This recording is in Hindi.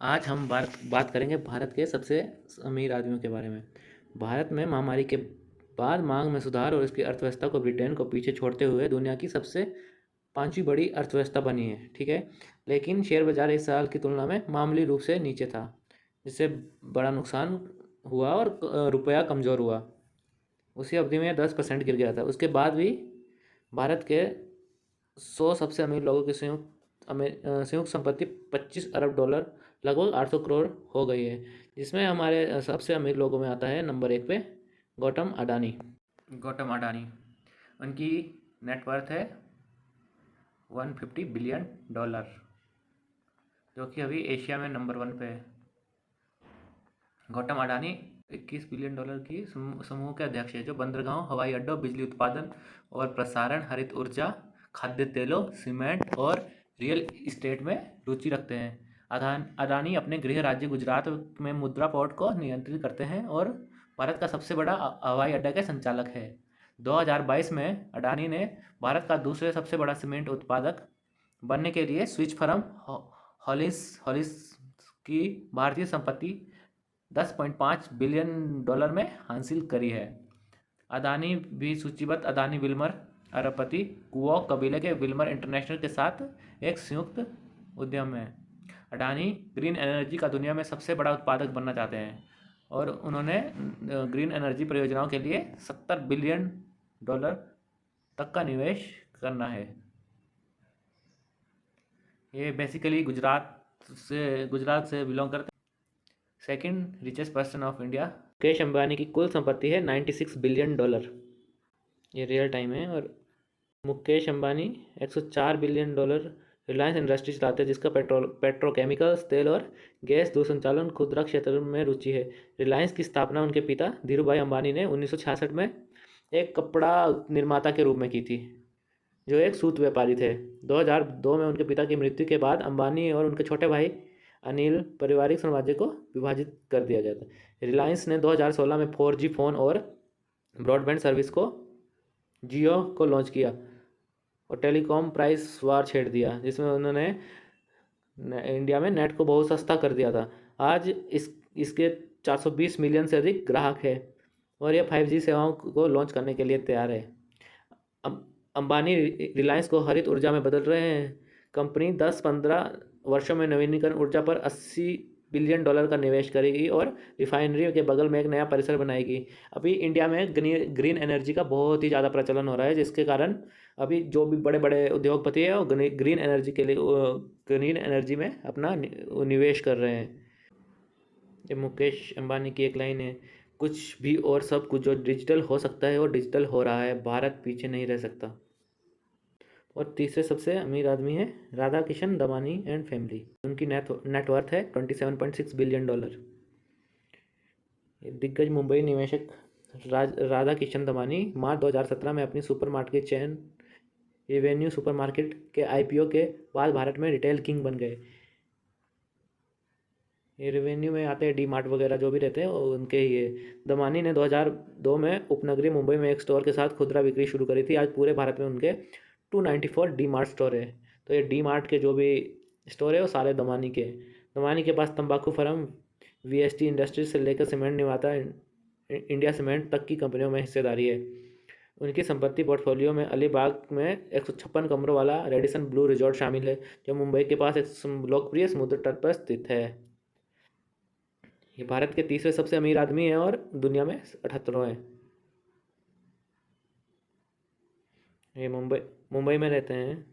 आज हम बात करेंगे भारत के सबसे अमीर आदमियों के बारे में। भारत में महामारी के बाद मांग में सुधार और इसकी अर्थव्यवस्था को ब्रिटेन को पीछे छोड़ते हुए दुनिया की सबसे पांचवी बड़ी अर्थव्यवस्था बनी है। ठीक है, लेकिन शेयर बाजार इस साल की तुलना में मामूली रूप से नीचे था, जिससे बड़ा नुकसान हुआ और रुपया कमज़ोर हुआ। उसी अवधि में 10% गिर गया था। उसके बाद भी भारत के 100 सबसे अमीर लोगों की संयुक्त संपत्ति 25 अरब डॉलर, लगभग 800 करोड़ हो गई है, जिसमें हमारे सबसे अमीर लोगों में आता है नंबर 1 पे गौतम अडानी। गौतम अडानी, उनकी नेटवर्थ है 150 बिलियन डॉलर, जो कि अभी एशिया में नंबर 1 पे है। गौतम अडानी 21 बिलियन डॉलर की समूह के अध्यक्ष है, जो बंदरगाहों, हवाई अड्डों, बिजली उत्पादन और प्रसारण, हरित ऊर्जा, खाद्य तेलों, सीमेंट और रियल इस्टेट में रुचि रखते हैं। अडानी अपने गृह राज्य गुजरात में मुद्रा पोर्ट को नियंत्रित करते हैं और भारत का सबसे बड़ा हवाई अड्डा के संचालक है। 2022 में अडानी ने भारत का दूसरे सबसे बड़ा सीमेंट उत्पादक बनने के लिए स्विच फर्म हॉलिस की भारतीय संपत्ति 10.5 बिलियन डॉलर में हासिल करी है। अडानी भी सूचीबद्ध अडानी विल्मर अरबपति कुओक कबीले के विल्मर इंटरनेशनल के साथ एक संयुक्त उद्यम है। अडानी ग्रीन एनर्जी का दुनिया में सबसे बड़ा उत्पादक बनना चाहते हैं और उन्होंने ग्रीन एनर्जी परियोजनाओं के लिए 70 बिलियन डॉलर तक का निवेश करना है। ये बेसिकली गुजरात से बिलोंग करते हैं। Second richest person of India, Mukesh Ambani की कुल संपत्ति है 96 बिलियन डॉलर। ये रियल टाइम है। और Mukesh Ambani 104 billion dollar Reliance industry चलाते हैं, जिसका पेट्रोकेमिकल्स, तेल और गैस दूरसंचालन खुदरा क्षेत्र में रुचि है। रिलायंस की स्थापना उनके पिता धीरूभाई अंबानी ने 1966 में एक कपड़ा निर्माता के रूप में की थी, जो एक सूत व्यापारी थे। 2002 में उनके पिता की मृत्यु के बाद अंबानी और उनके छोटे भाई अनिल पारिवारिक साम्राज्य को विभाजित कर दिया गया था। रिलायंस ने 2016 में 4G फ़ोन और ब्रॉडबैंड सर्विस को जियो को लॉन्च किया और टेलीकॉम प्राइस वार छेड़ दिया, जिसमें उन्होंने इंडिया में नेट को बहुत सस्ता कर दिया था। आज इसके 420 मिलियन से अधिक ग्राहक है और यह 5G सेवाओं को लॉन्च करने के लिए तैयार है। अंबानी रिलायंस को हरित ऊर्जा में बदल रहे हैं। कंपनी 10-15 वर्षों में नवीनीकरण ऊर्जा पर 80 बिलियन डॉलर का निवेश करेगी और रिफाइनरी के बगल में एक नया परिसर बनाएगी। अभी इंडिया में ग्रीन एनर्जी का बहुत ही ज़्यादा प्रचलन हो रहा है, जिसके कारण अभी जो भी बड़े बड़े उद्योगपति हैं वो ग्रीन एनर्जी के लिए ग्रीन एनर्जी में अपना निवेश कर रहे हैं। ये मुकेश अंबानी की एक लाइन है, कुछ भी और सब कुछ जो डिजिटल हो सकता है वो डिजिटल हो रहा है, भारत पीछे नहीं रह सकता। और तीसरे सबसे अमीर आदमी है राधा किशन दमानी एंड फैमिली। उनकी नेटवर्थ है 27.6 बिलियन डॉलर। दिग्गज मुंबई निवेशक राधा किशन दमानी मार्च 2017 में अपनी सुपरमार्केट चेन एवेन्यू सुपरमार्केट के IPO के बाद भारत में रिटेल किंग बन गए। ये रेवेन्यू में आते हैं डी मार्ट वगैरह जो भी रहते हैं वो उनके ही है। दमानी ने 2002 में उपनगरीय मुंबई में एक स्टोर के साथ खुदरा बिक्री शुरू करी थी। आज पूरे भारत में उनके 294 डी मार्ट स्टोर है। तो ये डी मार्ट के जो भी स्टोर है वो सारे दमानी के। दमानी के पास तंबाकू फर्म VST इंडस्ट्रीज से लेकर सीमेंट निर्माता इंडिया सीमेंट तक की कंपनियों में हिस्सेदारी है। उनकी संपत्ति पोर्टफोलियो में अलीबाग में 156 कमरों वाला रेडिसन ब्लू रिजॉर्ट शामिल है, जो मुंबई के पास एक लोकप्रिय समुद्र तट पर स्थित है। ये भारत के तीसरे सबसे अमीर आदमी हैं और दुनिया में 78वें हैं। ये मुंबई में रहते हैं।